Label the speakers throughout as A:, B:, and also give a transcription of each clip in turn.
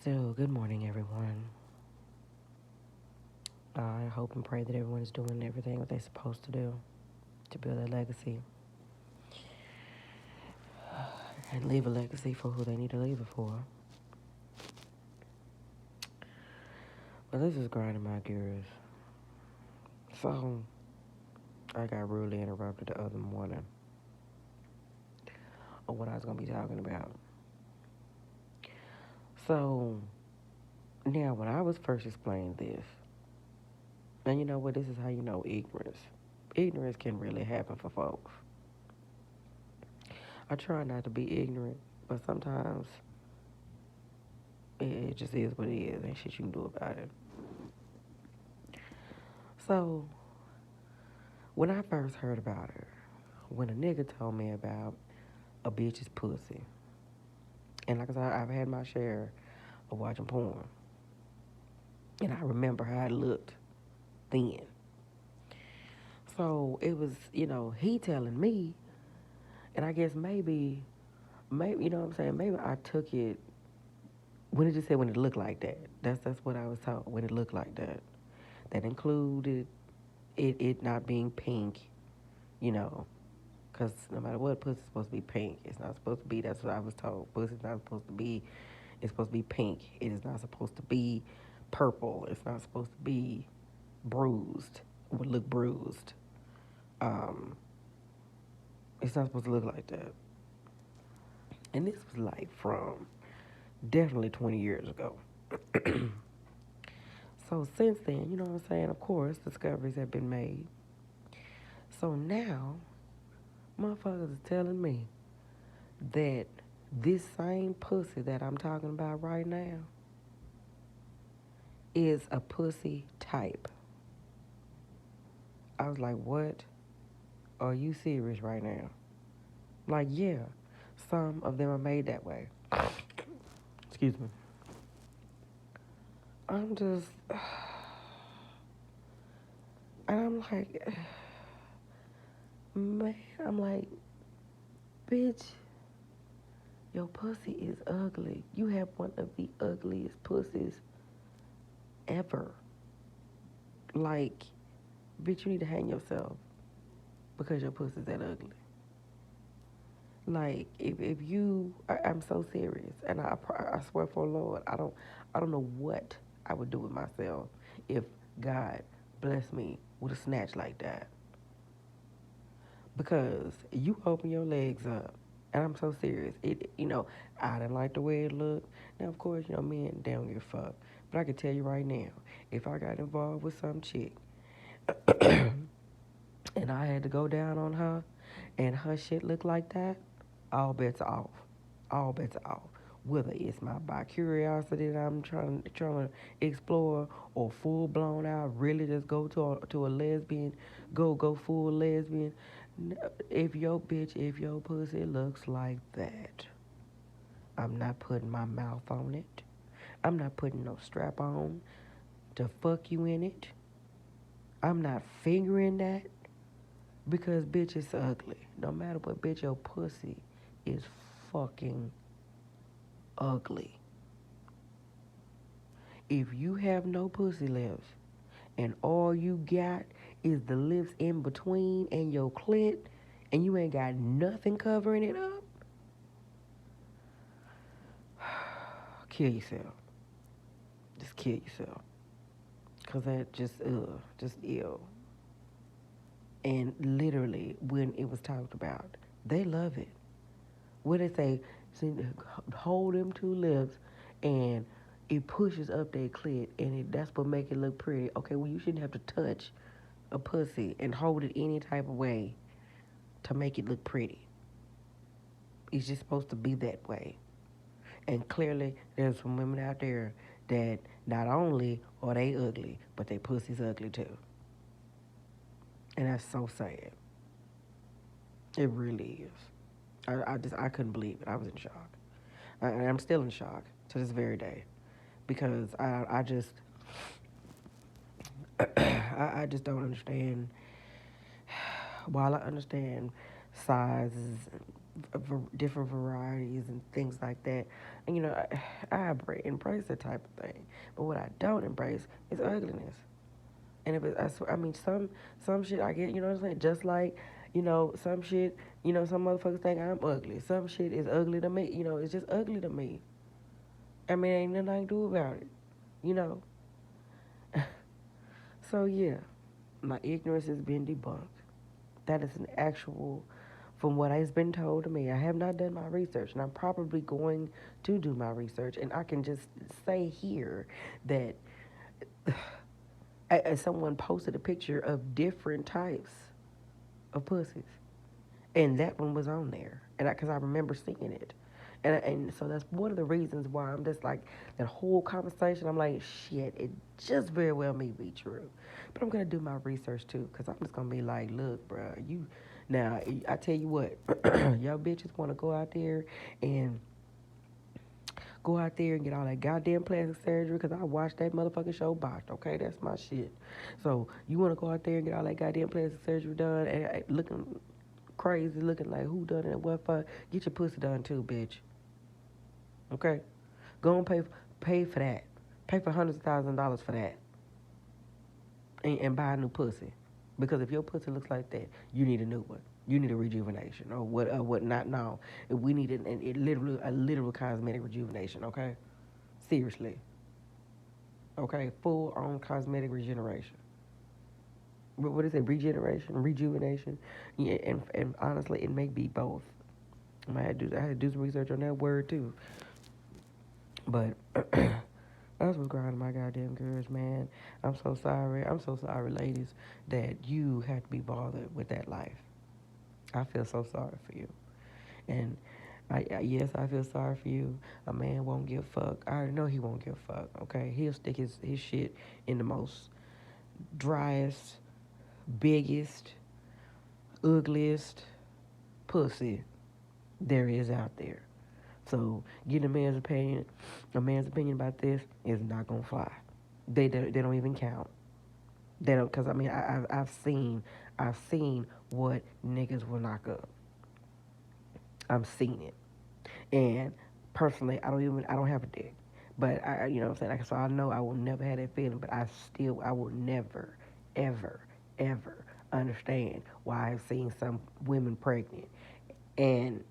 A: So, good morning, everyone. I hope and pray that everyone is doing everything that they're supposed to do to build a legacy and leave a legacy for who they need to leave it for. But this is grinding my gears. So, I got rudely interrupted the other morning on what I was going to be talking about. So, now when I was first explaining this, and you know what, this is how you know ignorance. Ignorance can really happen for folks. I try not to be ignorant, but sometimes it just is what it is. Ain't shit you can do about it. So, when I first heard about her, when a nigga told me about a bitch's pussy, and like I said, I've had my share of watching porn, and I remember how it looked then. So it was, he telling me, and I guess maybe, you know what I'm saying? Maybe I took it when it just said when it looked like that. That's what I was told when it looked like that. That included it not being pink, you know, because no matter what, pussy's supposed to be pink. It's not supposed to be. That's what I was told. Pussy's not supposed to be. It's supposed to be pink. It is not supposed to be purple. It's not supposed to be bruised. It would look bruised. Um, it's not supposed to look like that. And this was like from definitely 20 years ago. So since then, you know what I'm saying? Of course, discoveries have been made. So now, motherfuckers is telling me that this same pussy that I'm talking about right now is a pussy type. I was like, what? Are you serious right now? Like, yeah, some of them are made that way. Excuse me. I'm just, and I'm like, man, I'm like, bitch, your pussy is ugly. You have one of the ugliest pussies ever. Like, bitch, you need to hang yourself because your pussy's that ugly. Like, if you, I'm so serious, and I swear for the Lord, I don't know what I would do with myself if God blessed me with a snatch like that. Because you open your legs up, and I'm so serious. I didn't like the way it looked. Now, of course, men don't give a fuck. But I can tell you right now, if I got involved with some chick, and I had to go down on her, and her shit looked like that, all bets are off. All bets are off. Whether it's my by curiosity that I'm trying to explore, or full blown out, really just go to a lesbian, go full lesbian. If your pussy looks like that, I'm not putting my mouth on it. I'm not putting no strap on to fuck you in it. I'm not fingering that. Because bitch is ugly. No matter what, bitch, your pussy is fucking ugly. If you have no pussy lips and all you got is the lips in between and your clit and you ain't got nothing covering it up, kill yourself. Just kill yourself. Cause that just ill. And literally, when it was talked about, they love it. What they say, see, hold them two lips and it pushes up their clit and that's what make it look pretty. Okay, well, you shouldn't have to touch a pussy and hold it any type of way to make it look pretty. It's just supposed to be that way. And clearly, there's some women out there that not only are they ugly, but their pussy's ugly too. And that's so sad. It really is. I couldn't believe it. I was in shock. And I'm still in shock to this very day because I just I just don't understand. While I understand sizes, different varieties and things like that. And I embrace that type of thing. But what I don't embrace is ugliness. And if it, I, swear, I mean, some shit I get, you know what I'm saying? Just like, some shit, some motherfuckers think I'm ugly. Some shit is ugly to me. It's just ugly to me. I mean, ain't nothing I can do about it. You know. So yeah, my ignorance has been debunked. That is an actual, from what has been told to me. I have not done my research, and I'm probably going to do my research. And I can just say here that someone posted a picture of different types of pussies, and that one was on there, and because I remember seeing it. And so that's one of the reasons why I'm just like, that whole conversation, I'm like, shit, it just very well may be true. But I'm going to do my research too, because I'm just going to be like, look, bro, now, I tell you what, y'all bitches want to and go out there and get all that goddamn plastic surgery, because I watched that motherfucking show botched, okay? That's my shit. So you want to go out there and get all that goddamn plastic surgery done, and looking crazy, looking like who done it and what for, get your pussy done too, bitch. Okay? Go and pay for that. Pay for hundreds of thousands of dollars for that. And buy a new pussy. Because if your pussy looks like that, you need a new one. You need a rejuvenation or what not now. We need a literal cosmetic rejuvenation, okay? Seriously. Okay? Full on cosmetic regeneration. What is it? Regeneration? Rejuvenation? Yeah, and honestly, it may be both. I had to do some research on that word too. But that's what's grinding my goddamn gears, man. I'm so sorry. I'm so sorry, ladies, that you had to be bothered with that life. I feel so sorry for you. And yes, I feel sorry for you. A man won't give a fuck. I already know he won't give a fuck, okay? He'll stick his shit in the most driest, biggest, ugliest pussy there is out there. So getting a man's opinion about this is not gonna fly. They don't even count. They don't, cause I mean I've seen what niggas will knock up. I've seen it, and personally I don't have a dick, but you know what I'm saying. Like, so I know I will never have that feeling, but I will never, ever, ever understand why I've seen some women pregnant, and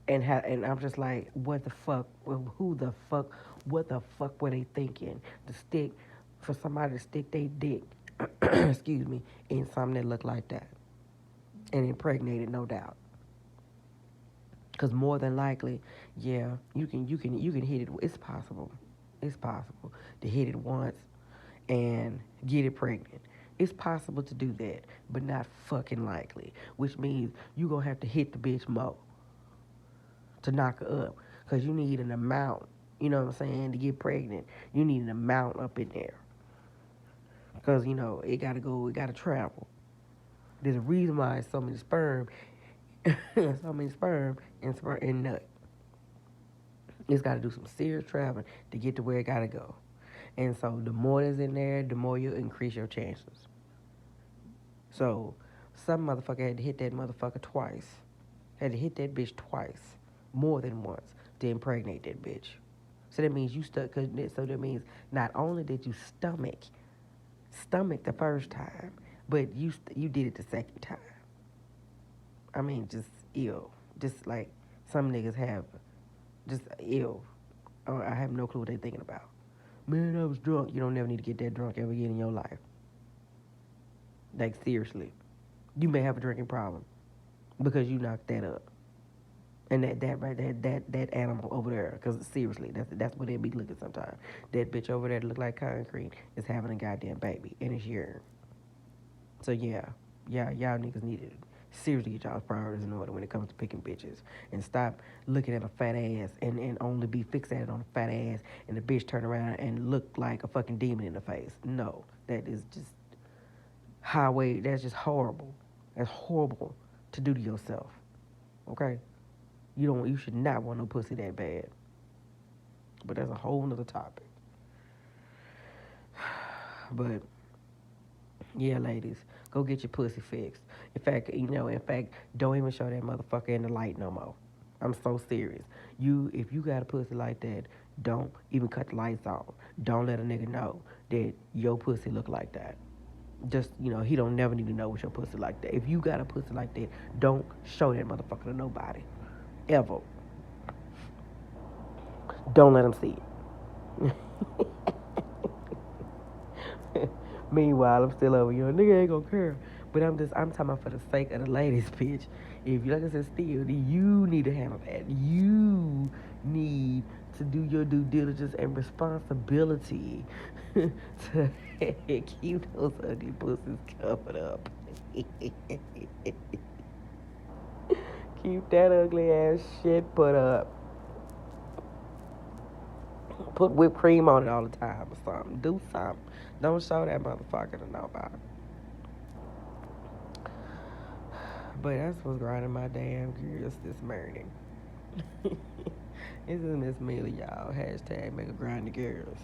A: and I'm just like, what the fuck? Who the fuck? What the fuck were they thinking? To stick for somebody to stick their dick, excuse me, in something that looked like that and impregnated, no doubt. Because more than likely, yeah, you can hit it. It's possible. It's possible to hit it once and get it pregnant. It's possible to do that, but not fucking likely. Which means you gonna have to hit the bitch more to knock her up, because you need an amount, you know what I'm saying, to get pregnant. You need an amount up in there, because it gotta travel. There's a reason why so many sperm, so many sperm and nut. It's got to do some serious traveling to get to where it got to go. And so the more that's in there, the more you increase your chances. So some motherfucker had to hit that motherfucker twice. Had to hit that bitch twice, more than once, to impregnate that bitch. So that means you stuck. So that means not only did you stomach the first time, but you did it the second time. I mean, just ill. Just like some niggas have, just ill. I have no clue what they thinking about. Man, I was drunk. You don't never need to get that drunk ever again in your life. Like, seriously. You may have a drinking problem because you knocked that up. And that animal over there, because seriously, that's what they be looking sometimes. That bitch over there that look like concrete is having a goddamn baby, and it's urine. So yeah, y'all niggas need to seriously get y'all's priorities in order when it comes to picking bitches, and stop looking at a fat ass and only be fixated on a fat ass, and the bitch turn around and look like a fucking demon in the face. No, that is just highway. That's just horrible. That's horrible to do to yourself. Okay. You should not want no pussy that bad. But that's a whole nother topic. But yeah, ladies, go get your pussy fixed. In fact, don't even show that motherfucker in the light no more. I'm so serious. If you got a pussy like that, don't even cut the lights off. Don't let a nigga know that your pussy look like that. Just, he don't never need to know what your pussy like that. If you got a pussy like that, don't show that motherfucker to nobody. Ever. Don't let him see it. Meanwhile, I'm still over, nigga ain't gonna care. But I'm talking about for the sake of the ladies, bitch. If you, like I said, still, you need to handle that. You need to do your due diligence and responsibility to keep those ugly pussies covered up. Keep that ugly ass shit put up. Put whipped cream on it all the time or something. Do something. Don't show that motherfucker to nobody. But that's what's grinding my damn gears this morning. This is Miss Millie, y'all. Hashtag make a grind the gears.